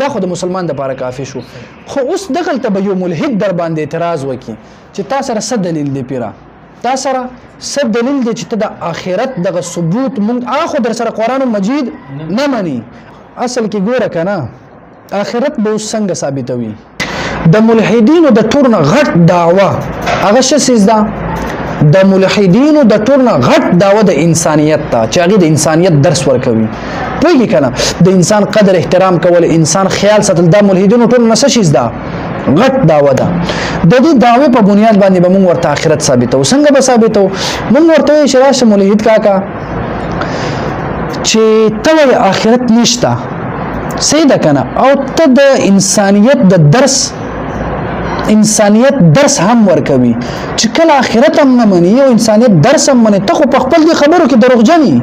دا خو د مسلمان دپاره کافي شو. خو اوس دغلته به یو ملحد در باندې اعتراض وکړي چې تا سره څه دلیل دی پیره، تا سره څه دلیل دی چې ته د آخرت دغه ثبوت مونږ خو در سره قرآن مجید نه مني. اصل کې ګوره که نه آخرت به اوس څنګه ثابتوي. د ملحدینو د ټول نه غټ دعوه هغه څه څیز ده، د ملحدینو د ټول نه غټ دعوه د انسانیت ته چې هغې د انسانیت درس ورکوي. پوهېږي که نه د انسان قدر احترام کول، انسان خیال ساتل، دا ملحدینو ټول نه څه شیز ده، غټ دعوه ده. د دې دعوې په بنیاد باندې به موږ ورته آخرت ثابتو. څنګه به ثابتو؟ موږ ورته وایو چې راشه ملحد کاکا چې ته وایې آخرت نشته، صحیح ده که نه، او ته د انسانیت د درس درس هم ورکوي چې کله آخرت هم نه مني او انسانیت درس هم مني، ته خو په خپل دې خبرو کې دروغجن یې.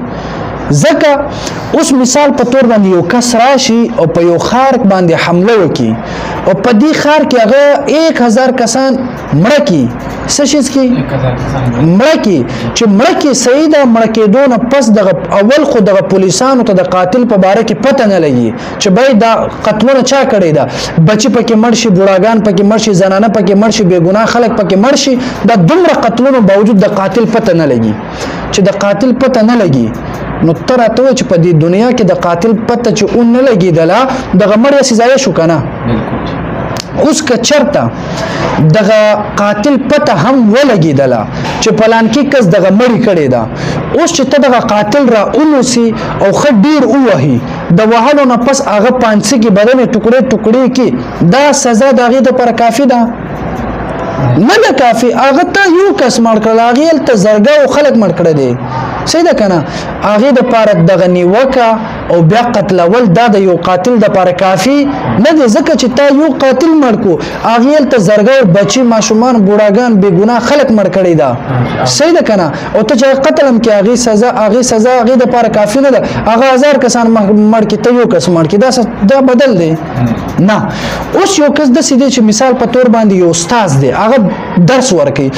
ځکه اوس مثال په طور باندې یو کس راشي او په یو ښار باندې حمله وکړي او په دې ښار کې هغه 1000 کسان مړه کړي، څه شیز کې مړه کړي، چې مړه کړي صحیح ده، مړه کېدو نه پس دغه اول خو دغه پولیسانو ته د قاتل په باره کې پته نه لګي چې بای دا قتلونه چا کړی ده، بچي پکې مړ شي، بوډاګان پکې مړ شي، زنانه پکې مړ شي، بې ګناه خلک پکې مړ شي. دا دومره قتلونو باوجود د قاتل پته نه لګي. چې د قاتل پته نه لګي نو ته راته وایې چې په دې دنیا کې د قاتل پته چې اون نه لګېدله دغه مړ یې ضایع شو که نه. اوس که چرته دغه قاتل پته هم ولګېدله چې پلانکي کس دغه مړی کړې ده، اوس چې ته دغه قاتل را ونیسي او ښه ډېر ووهي، د وهلو نه پس هغه پانسي کې بدن یې ټوکړې ټوکړې کړي، دا سزا د هغې دپاره کافي ده؟ نه ده کافي. هغه ته یو کس مړ کړل، هغې هلته زرګه او خلک مړ کړی دی، صحیح ده که نه. هغې دپاره دغه نیوکه او بیا قتلول دا د یو قاتل دپاره کافي نه دی، ځکه چې تا یو قاتل مړ کو، هغې هلته زرګه بچي، ماشومان، بوډاګان، بې ګناه خلک مړ کړی ده، صحیح ده که نه. او ته چې قتل هم کې هغې سزا هغې دپاره کافي نه ده. هغه 1000 کسان مړ کړي، ته یو کس مړ کړي، دا بدل دی نه. اوس یو کس داسې دی چې مثال په طور باندې یو استاد دی، هغه درس ورکوي،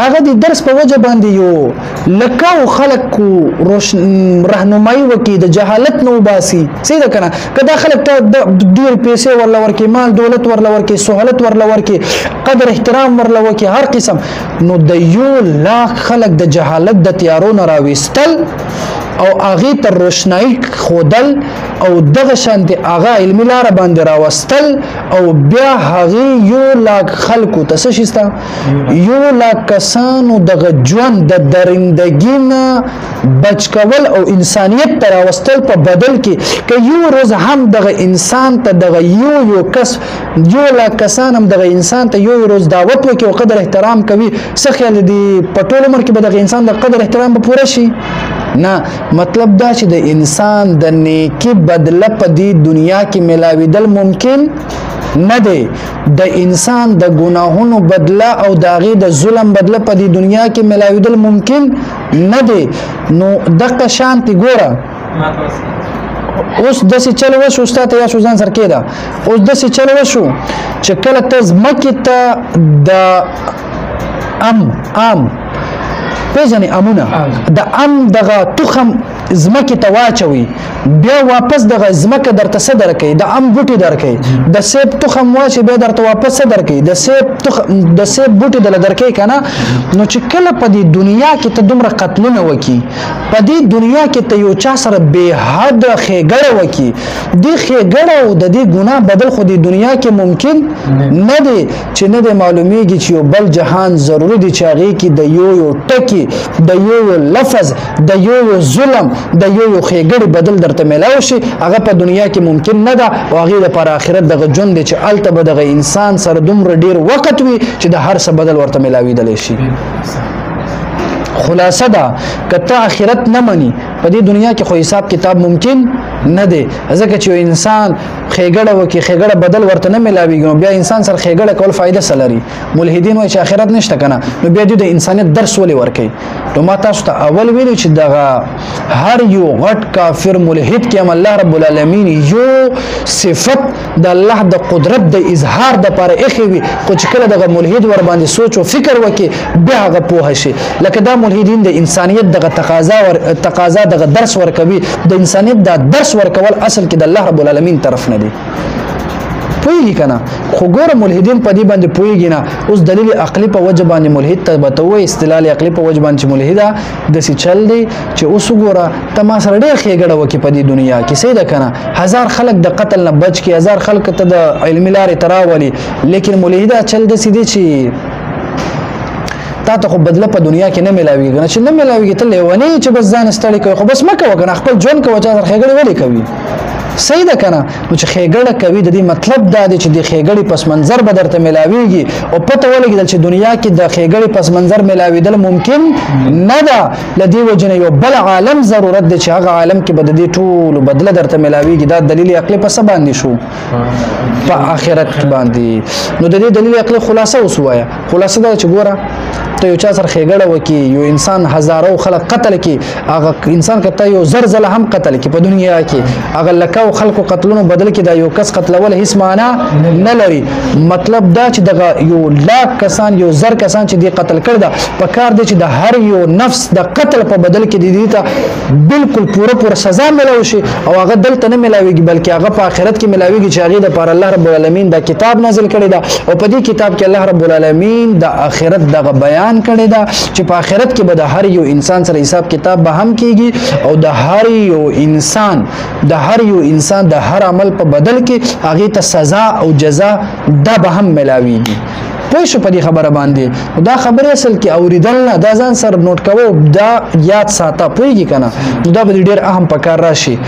هغه د درس په وجه باندې یو لکاو خلک رهنمایي وکړي، د جهالت نه وباسي، صحیح ده که نه. که دا خلک ته ډېر پیسې ورله ورکړي، مال دولت ورله ورکړي، سهولت ورله ورکړي، قدر احترام ورله وکړي، هر قسم، نو د 1,00,000 خلک د جهالت د تیارو نه راویستل او هغې ته روشنایي ښودل او دغه شانتې هغه علمي لاره باندې راوستل او بیا هغې 1,00,000 خلکو ته څه شي 1,00,000 کسانو دغه ژوند د درندګي نه بچ کول او انسانیت ته راوستل په بدل کې. که یو روز هم دغه انسان ته دغه یو کس 1,00,000 کسان هم دغه انسان ته یو روز دعوت وکړي او قدر احترام کوي، څه خیال دی په ټول عمر کې به دغه انسان د قدر احترام به پوره شي؟ نه. مطلب دا چې د انسان د نیکی بدله په دې دنیا کې ملاویدل ممکن نه دی، د انسان د ګناهونو بدله او د هغې د ظلم بدله په دې دنیا کې ملاویدل ممکن نه دی. نو دغه شانتې ګوره اوس داسې چل وشو، استاد ته یا شو ځان سر کېده، اوس داسې چل وشو چې کله ته ځمکې ته د ام پیژنې امونه د ام دغه تخم ځمکې ته واچوي، بیا واپس دغه ځمکه درته څه درکوي؟ د ام بوټي درکوي. د سیب تخم واچي بیا درته واپس څه درکوي؟ د سیب بوټي دله درکوي که نه. نو چې کله په دې دنیا کې ته دومره قتلونه وکړي، په دې دنیا کې ته یو چا سره بې حده ښېګړه وکړي، دې ښېګړه او د دې ګناه بدل خو دې دنیا کې ممکن نه دی، چې نه دی معلومیږي چې یو بل جهان ضروري دی چې هغې کې د یو ټکي، د یو لفظ، د یو ظلم، د یو ښېګړې بدل درته میلاو شي، هغه په دنیا کې ممکن نه ده. او هغې دپاره آخرت دغه ژوند دی چې هلته به دغه انسان سره دومره ډېر وخت وي چې د هر څه بدل ورته میلاویدلی شي. خلاصه ده که ته آخرت نه مني په دې دنیا کې خو حساب کتاب ممکن نه دی، ځکه چې یو انسان ښېګړه وکړي، ښېګړه بدل ورته نه میلاویږي، نو بیا انسان سره ښېګړه کول فایده څه لري؟ ملحدین وایي چې آخرت نشته که نه، نو بیا دوی د انسانیت درس ولې ورکوي؟ نو ما تاسو ته اول ویلو چې دغه هر یو غټ کافر ملحد کې هم الله رب العالمین یو صفت د الله د قدرت د اظهار دپاره ایښې وي، خو چې کله دغه ملحد ور باندې سوچ او فکر وکړي بیا هغه پوهه شي. لکه دا ملحدین د انسانیت دغه تقاضا دغه درس ورکوي، د انسانیت دا درس ورکول اصل کې د الله رب العالمین طرف نه دی. پوهیږي کنه خو ګوره ملحدین په دې باندې پوهیږي نه اوس دلیل عقلی په وجه باندې ملحد ته بتوي استدلال عقلی په وجه باندې ملحده د سي چل دی چې اوس ګوره ته ما سره ډېر خېګړه وکي په دې دنیا کې سید کنه هزار خلک د قتل نه بچ کی هزار خلک ته د علمي لارې تراولي لیکن ملحده چل د سي دي چې تا ته خو بدله په دنیا کې نه ملاوي کنه چې نه ملاوي ته لیونی چې بس ځان ستړي کوي خو بس مکه وکنه خپل ژوند کوي چې خېګړه ولې کوي صحیح ده کنه نو چې خېګړه کوي د دې مطلب دا دی چې د خېګړې پس منظر به درته ملاويږي او پته ولګیدل چې دنیا کې د خېګړې پس منظر ملاويدل ممکن نه ده لدی وجنه یو بل عالم ضرورت دی چې هغه عالم کې بد دي ټول بدله درته ملاويږي دا دلیل عقلی په سبا باندې شو په آخرت باندې نو د دې دلیل عقلی خلاصه وسوایا خلاصه دا چې ګوره ته یو چا سره خېګړه وکي یو انسان هزارو خلک قتل کی هغه انسان کته یو زر هم قتل کی په دنیا کې هغه لکه خلکو قتلونو بدل کی دا یو کس قتلول هیڅ معنا نه لري مطلب دا چې دغه یو لاک کسان یو زر کسان چې دی قتل کړ دا په کار دی چې د هر یو نفس د قتل په بدل کې دی ته بالکل پوره سزا ملو شي او هغه دلته نه ملاويږي بلکې هغه په آخرت کې ملاويږي چې هغه د پر الله رب العالمین دا کتاب نازل کړی دا او په دې کتاب کې الله رب العالمین د آخرت دغه بیان کړی دا چې په آخرت کې به د هر یو انسان سره حساب کتاب به هم کیږي او د هر یو انسان د هر عمل په بدل کې هغه ته سزا او جزا دا به هم ملاويږي پوه شو په دې خبره باندې دا خبره اصل کې اوریدل نه دا ځان سره نوٹ کوو دا یاد ساته پوهیږي کنه دا به ډیر اهم پکار راشي